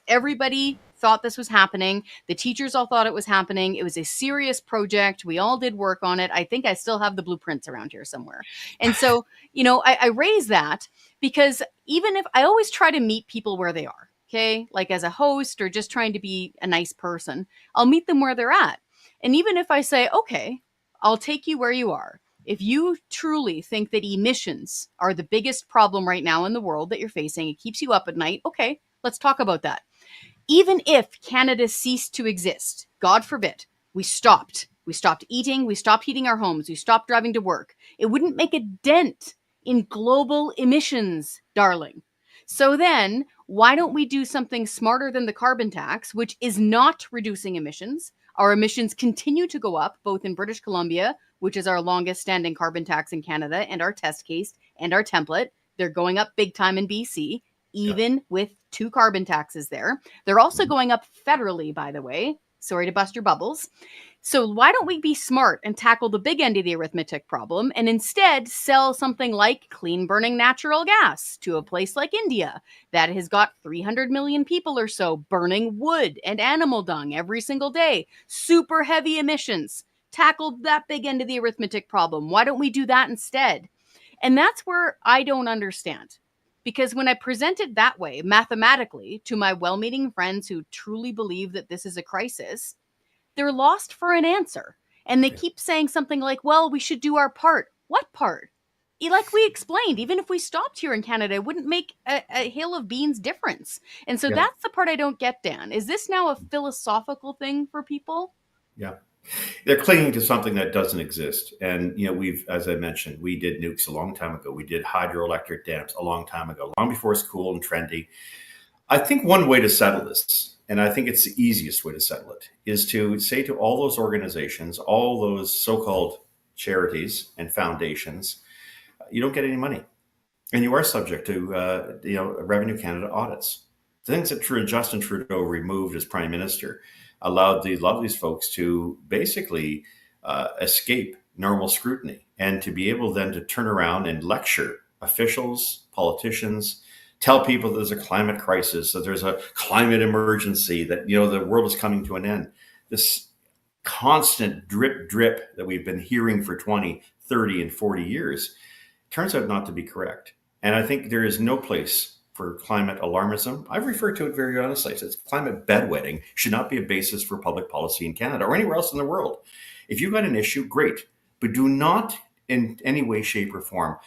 Everybody thought this was happening. The teachers all thought it was happening. It was a serious project. We all did work on it. I think I still have the blueprints around here somewhere. And so, I raise that because even if I always try to meet people where they are, okay, like as a host or just trying to be a nice person, I'll meet them where they're at. And even if I say, okay, I'll take you where you are. If you truly think that emissions are the biggest problem right now in the world that you're facing, it keeps you up at night, okay, let's talk about that. Even if Canada ceased to exist, God forbid, we stopped eating, we stopped heating our homes, we stopped driving to work, it wouldn't make a dent in global emissions, darling. So then, why don't we do something smarter than the carbon tax, which is not reducing emissions? Our emissions continue to go up, both in British Columbia, which is our longest standing carbon tax in Canada, and our test case and our template. They're going up big time in BC, even with 2 carbon taxes there. They're also going up federally, by the way. Sorry to bust your bubbles. So why don't we be smart and tackle the big end of the arithmetic problem and instead sell something like clean burning natural gas to a place like India that has got 300 million people or so burning wood and animal dung every single day. Super heavy emissions. Tackled that big end of the arithmetic problem. Why don't we do that instead? And that's where I don't understand. Because when I present it that way, mathematically, to my well-meaning friends who truly believe that this is a crisis, they're lost for an answer. And they keep saying something like, well, we should do our part. What part? Like we explained, even if we stopped here in Canada, it wouldn't make a hill of beans difference. And so that's the part I don't get, Dan. Is this now a philosophical thing for people? Yeah. They're clinging to something that doesn't exist. And, as I mentioned, we did nukes a long time ago. We did hydroelectric dams a long time ago, long before it's cool and trendy. I think one way to settle this, and I think it's the easiest way to settle it, is to say to all those organizations, all those so-called charities and foundations, you don't get any money. And you are subject to, Revenue Canada audits. The things that Justin Trudeau removed as Prime Minister allowed a lot of these folks to basically escape normal scrutiny and to be able then to turn around and lecture officials, politicians, tell people there's a climate crisis, that there's a climate emergency, that, the world is coming to an end. constant drip, drip that we've been hearing for 20, 30, and 40 years turns out not to be correct. And I think there is no place for climate alarmism. I've referred to it very honestly. It's climate bedwetting should not be a basis for public policy in Canada or anywhere else in the world. If you've got an issue, great, but do not in any way, shape, or form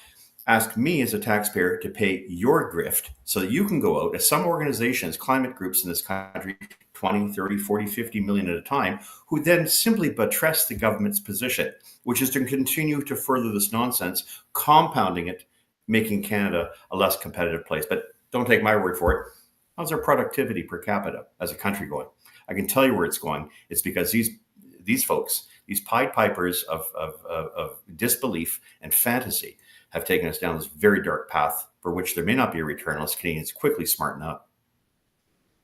ask me as a taxpayer to pay your grift so that you can go out, as some organizations, climate groups in this country, 20, 30, 40, 50 million at a time, who then simply buttress the government's position, which is to continue to further this nonsense, compounding it, making Canada a less competitive place. But don't take my word for it. How's our productivity per capita as a country going? I can tell you where it's going. It's because these folks, these Pied Pipers of disbelief and fantasy, have taken us down this very dark path for which there may not be a return unless Canadians quickly smarten up.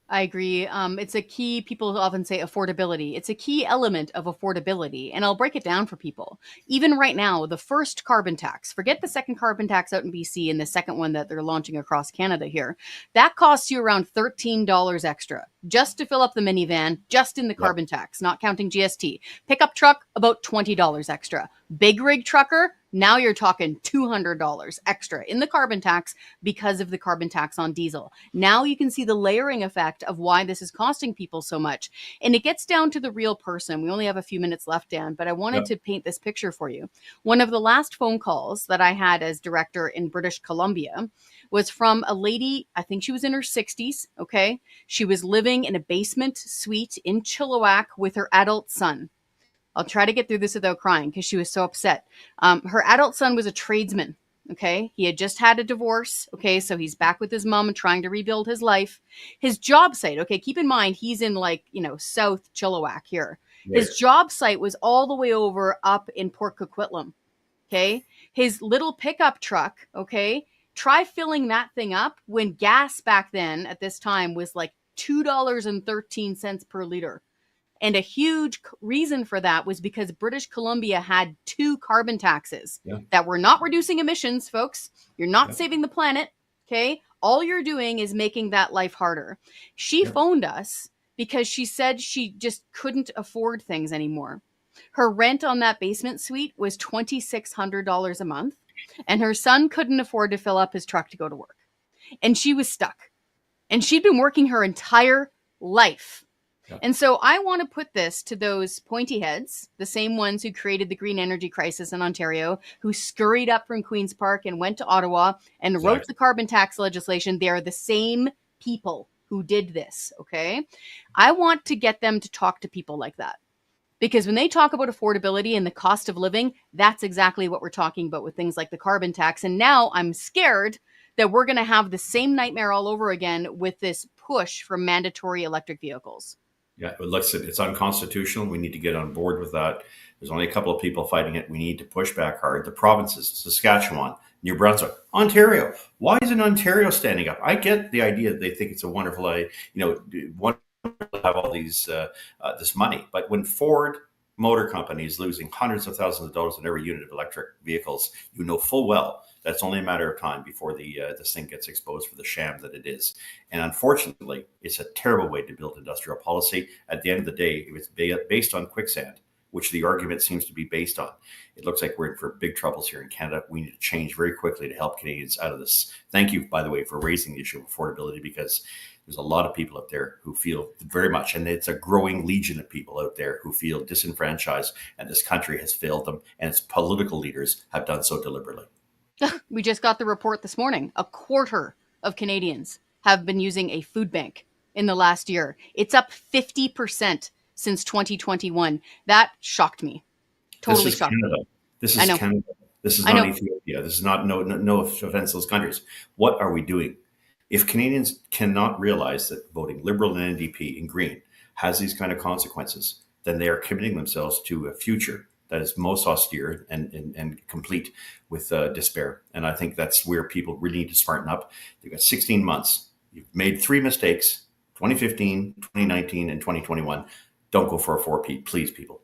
I agree. It's a key, people often say affordability. It's a key element of affordability. And I'll break it down for people. Even right now, the first carbon tax, forget the second carbon tax out in BC and the second one that they're launching across Canada here, that costs you around $13 extra just to fill up the minivan, just in the carbon tax, not counting GST. Pickup truck, about $20 extra. Big rig trucker, now you're talking $200 extra in the carbon tax because of the carbon tax on diesel. Now you can see the layering effect of why this is costing people so much. And it gets down to the real person. We only have a few minutes left, Dan, but I wanted to paint this picture for you. One of the last phone calls that I had as director in British Columbia was from a lady, I think she was in her 60s, okay? She was living in a basement suite in Chilliwack with her adult son. I'll try to get through this without crying because she was so upset. Her adult son was a tradesman, okay? He had just had a divorce, okay? So he's back with his mom and trying to rebuild his life. His job site, okay, keep in mind, he's in South Chilliwack here. Yeah. His job site was all the way over up in Port Coquitlam, okay? His little pickup truck, okay? Try filling that thing up when gas back then at this time was like $2.13 per liter. And a huge reason for that was because British Columbia had 2 carbon taxes that were not reducing emissions, folks. You're not saving the planet, okay? All you're doing is making that life harder. She phoned us because she said she just couldn't afford things anymore. Her rent on that basement suite was $2,600 a month, and her son couldn't afford to fill up his truck to go to work. And she was stuck. And she'd been working her entire life. And so I want to put this to those pointy heads, the same ones who created the green energy crisis in Ontario, who scurried up from Queen's Park and went to Ottawa and wrote the carbon tax legislation. They are the same people who did this, okay? I want to get them to talk to people like that. Because when they talk about affordability and the cost of living, that's exactly what we're talking about with things like the carbon tax. And now I'm scared that we're going to have the same nightmare all over again with this push for mandatory electric vehicles. Yeah, but listen, it's unconstitutional. We need to get on board with that. There's only a couple of people fighting it. We need to push back hard. The provinces, Saskatchewan, New Brunswick, Ontario. Why isn't Ontario standing up? I get the idea that they think it's a wonderful, wonderful to have all these this money. But when Ford Motor Company is losing hundreds of thousands of dollars on every unit of electric vehicles, you know full well that's only a matter of time before this thing gets exposed for the sham that it is. And unfortunately, it's a terrible way to build industrial policy. At the end of the day, it was based on quicksand, which the argument seems to be based on. It looks like we're in for big troubles here in Canada. We need to change very quickly to help Canadians out of this. Thank you, by the way, for raising the issue of affordability, because there's a lot of people out there who feel very much, and it's a growing legion of people out there who feel disenfranchised, and this country has failed them, and its political leaders have done so deliberately. We just got the report this morning. A quarter of Canadians have been using a food bank in the last year. It's up 50% since 2021. That shocked me. Totally shocked me. This is Canada. This is not Ethiopia. This is not no offense to those countries. What are we doing? If Canadians cannot realize that voting Liberal and NDP in Green has these kind of consequences, then they are committing themselves to a future that is most austere and complete with despair. And I think that's where people really need to smarten up. They've got 16 months. You've made 3 mistakes, 2015, 2019, and 2021. Don't go for a 4P, please, people.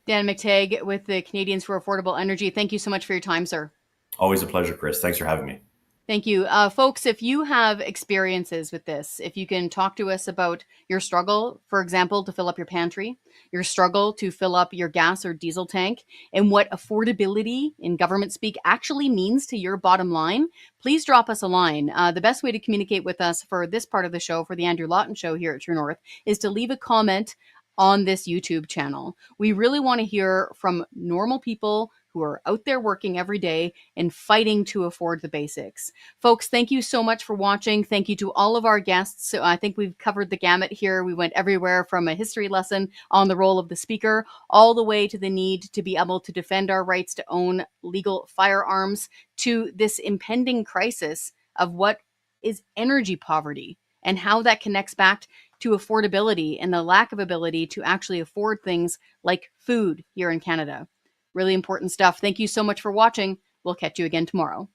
Dan McTeague with the Canadians for Affordable Energy. Thank you so much for your time, sir. Always a pleasure, Kris. Thanks for having me. Thank you. Folks, if you have experiences with this, if you can talk to us about your struggle, for example, to fill up your pantry, your struggle to fill up your gas or diesel tank, and what affordability in government speak actually means to your bottom line, please drop us a line. The best way to communicate with us for this part of the show, for the Andrew Lawton Show here at True North, is to leave a comment on this YouTube channel. We really want to hear from normal people who are out there working every day and fighting to afford the basics. Folks, thank you so much for watching. Thank you to all of our guests. So I think we've covered the gamut here. We went everywhere from a history lesson on the role of the speaker, all the way to the need to be able to defend our rights to own legal firearms, to this impending crisis of what is energy poverty and how that connects back to affordability and the lack of ability to actually afford things like food here in Canada. Really important stuff. Thank you so much for watching. We'll catch you again tomorrow.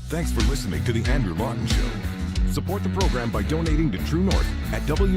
Thanks for listening to The Andrew Lawton Show. Support the program by donating to True North at www.tnc.news.